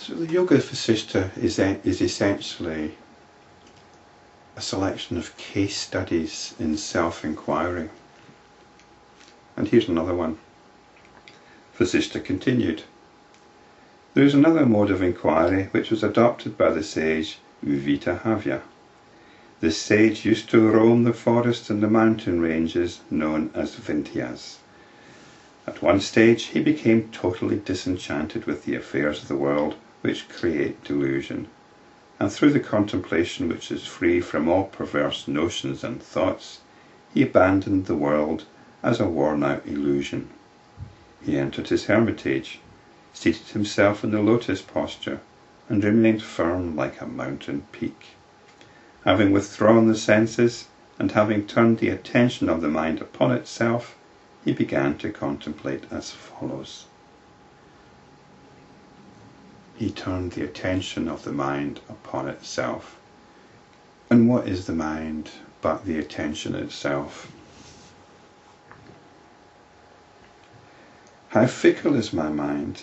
So the Yoga Vasishta is essentially a selection of case studies in self-inquiry. And here's another one. Vasishta continued. There is another mode of inquiry which was adopted by the sage Vitahavya. This sage used to roam the forests and the mountain ranges known as Vindhyas. At one stage he became totally disenchanted with the affairs of the world which create delusion, and through the contemplation which is free from all perverse notions and thoughts, he abandoned the world as a worn-out illusion. He entered his hermitage, seated himself in the lotus posture, and remained firm like a mountain peak. Having withdrawn the senses, and having turned the attention of the mind upon itself, he began to contemplate as follows. He turned the attention of the mind upon itself. And what is the mind but the attention itself? How fickle is my mind!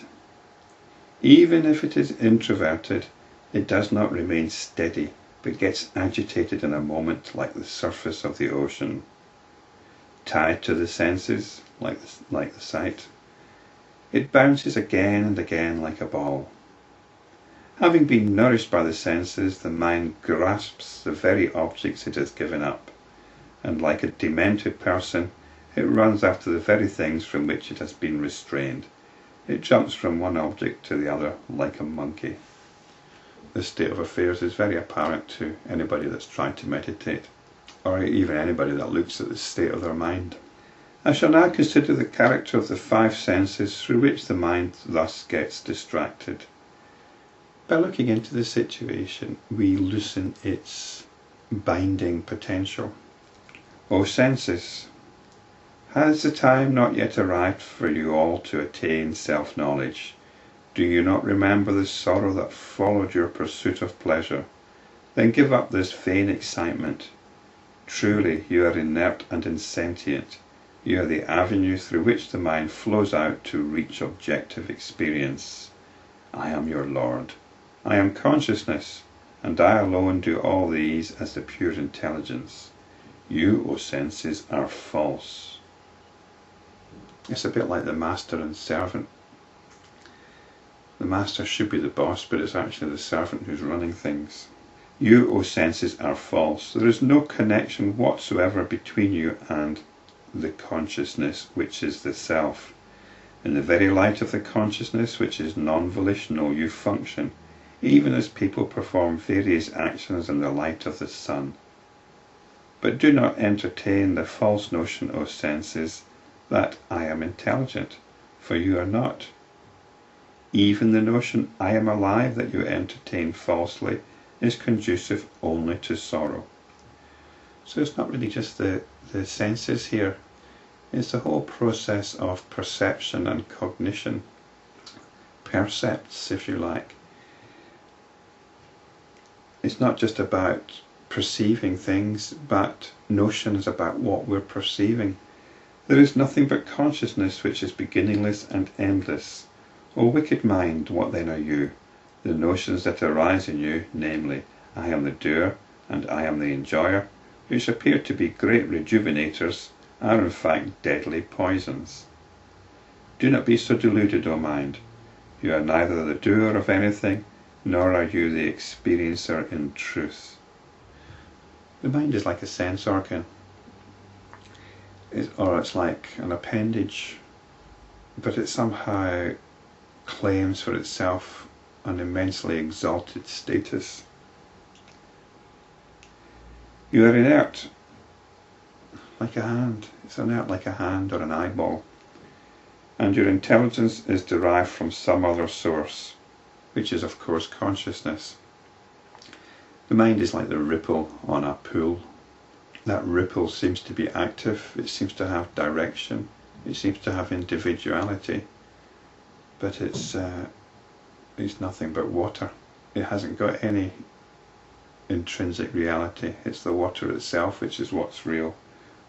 Even if it is introverted, it does not remain steady, but gets agitated in a moment like the surface of the ocean. Tied to the senses, like the sight, it bounces again and again like a ball. Having been nourished by the senses, the mind grasps the very objects it has given up, and like a demented person, it runs after the very things from which it has been restrained. It jumps from one object to the other like a monkey. This state of affairs is very apparent to anybody that's trying to meditate, or even anybody that looks at the state of their mind. I shall now consider the character of the five senses through which the mind thus gets distracted. By looking into the situation, we loosen its binding potential. O senses, has the time not yet arrived for you all to attain self-knowledge? Do you not remember the sorrow that followed your pursuit of pleasure? Then give up this vain excitement. Truly, you are inert and insentient. You are the avenue through which the mind flows out to reach objective experience. I am your Lord. I am consciousness, and I alone do all these as the pure intelligence. You, O senses, are false. It's a bit like the master and servant. The master should be the boss, but it's actually the servant who's running things. You, O senses, are false. There is no connection whatsoever between you and the consciousness, which is the self. In the very light of the consciousness, which is non-volitional, you function, even as people perform various actions in the light of the sun. But do not entertain the false notion, O senses, that I am intelligent, for you are not. Even the notion I am alive that you entertain falsely is conducive only to sorrow. So it's not really just the senses here, it's the whole process of perception and cognition, percepts if you like. It's not just about perceiving things, but notions about what we're perceiving. There is nothing but consciousness which is beginningless and endless. O wicked mind, what then are you? The notions that arise in you, namely, I am the doer and I am the enjoyer, which appear to be great rejuvenators, are in fact deadly poisons. Do not be so deluded, O mind. You are neither the doer of anything, nor are you the experiencer in truth. The mind is like a sense organ, or it's like an appendage, but it somehow claims for itself an immensely exalted status. You are inert, like a hand. It's inert like a hand or an eyeball. And your intelligence is derived from some other source, which is of course consciousness. The mind is like the ripple on a pool. That ripple seems to be active, it seems to have direction, it seems to have individuality, but it's nothing but water. It hasn't got any intrinsic reality. It's the water itself which is what's real,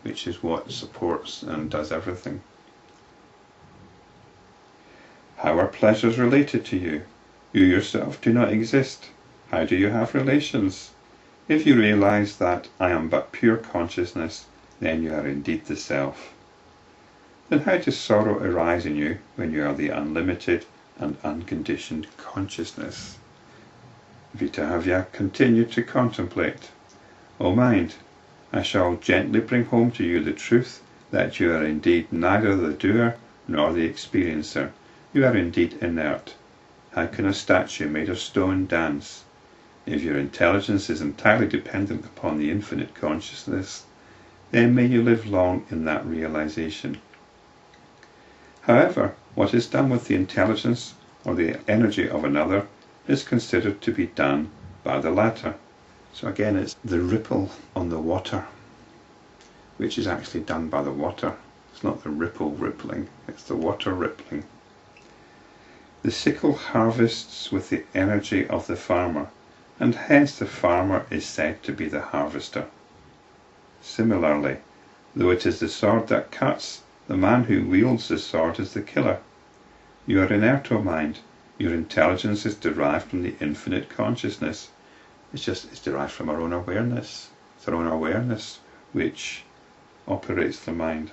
which is what supports and does everything. How are pleasures related to you? You yourself do not exist. How do you have relations? If you realize that I am but pure consciousness, then you are indeed the self. Then how does sorrow arise in you when you are the unlimited and unconditioned consciousness? Vitahavya continued to contemplate. O mind, I shall gently bring home to you the truth that you are indeed neither the doer nor the experiencer. You are indeed inert. How can a statue made of stone dance? If your intelligence is entirely dependent upon the infinite consciousness, then may you live long in that realization. However, what is done with the intelligence or the energy of another is considered to be done by the latter. So again, it's the ripple on the water, which is actually done by the water. It's not the ripple rippling, it's the water rippling. The sickle harvests with the energy of the farmer, and hence the farmer is said to be the harvester. Similarly, though it is the sword that cuts, the man who wields the sword is the killer. You are inert, O mind. Your intelligence is derived from the infinite consciousness. It's derived from our own awareness. It's our own awareness which operates the mind.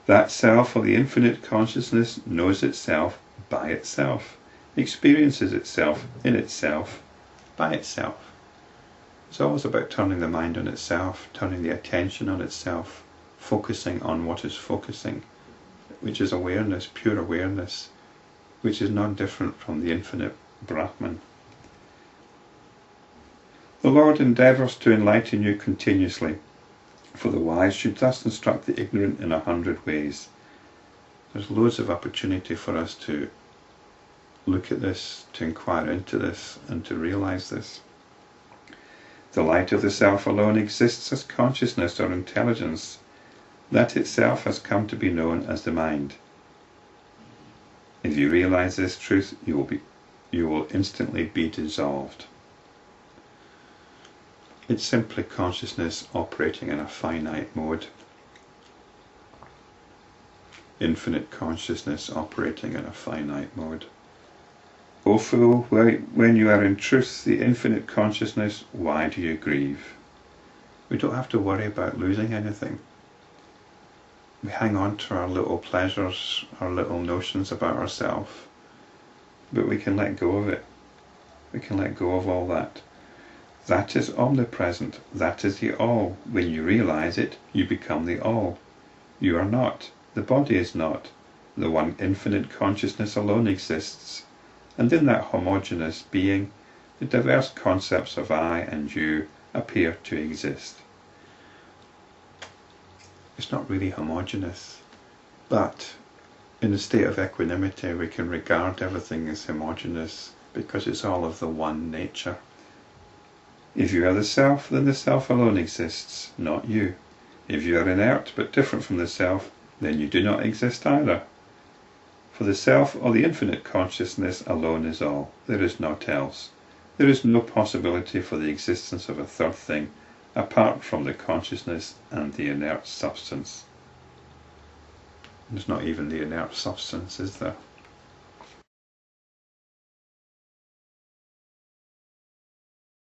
That self, or the infinite consciousness, knows itself by itself, experiences itself in itself by itself. It's always about turning the mind on itself, turning the attention on itself, focusing on what is focusing, which is awareness, pure awareness, which is not different from the infinite Brahman. The Lord endeavours to enlighten you continuously, for the wise should thus instruct the ignorant in 100 ways. There's loads of opportunity for us to look at this, to inquire into this, and to realize this. The light of the self alone exists as consciousness or intelligence. That itself has come to be known as the mind. If you realize this truth, you will instantly be dissolved. It's simply consciousness operating in a finite mode. Infinite consciousness operating in a finite mode. O fool, when you are in truth the infinite consciousness, why do you grieve? We don't have to worry about losing anything. We hang on to our little pleasures, our little notions about ourselves, but we can let go of it. We can let go of all that. That is omnipresent. That is the all. When you realize it, you become the all. You are not. The body is not. The one infinite consciousness alone exists. And in that homogeneous being, the diverse concepts of I and you appear to exist. It's not really homogeneous, but in a state of equanimity we can regard everything as homogeneous because it's all of the one nature. If you are the self, then the self alone exists, not you. If you are inert but different from the self, then you do not exist either. For the self or the infinite consciousness alone is all. There is naught else. There is no possibility for the existence of a third thing apart from the consciousness and the inert substance. There's not even the inert substance, is there?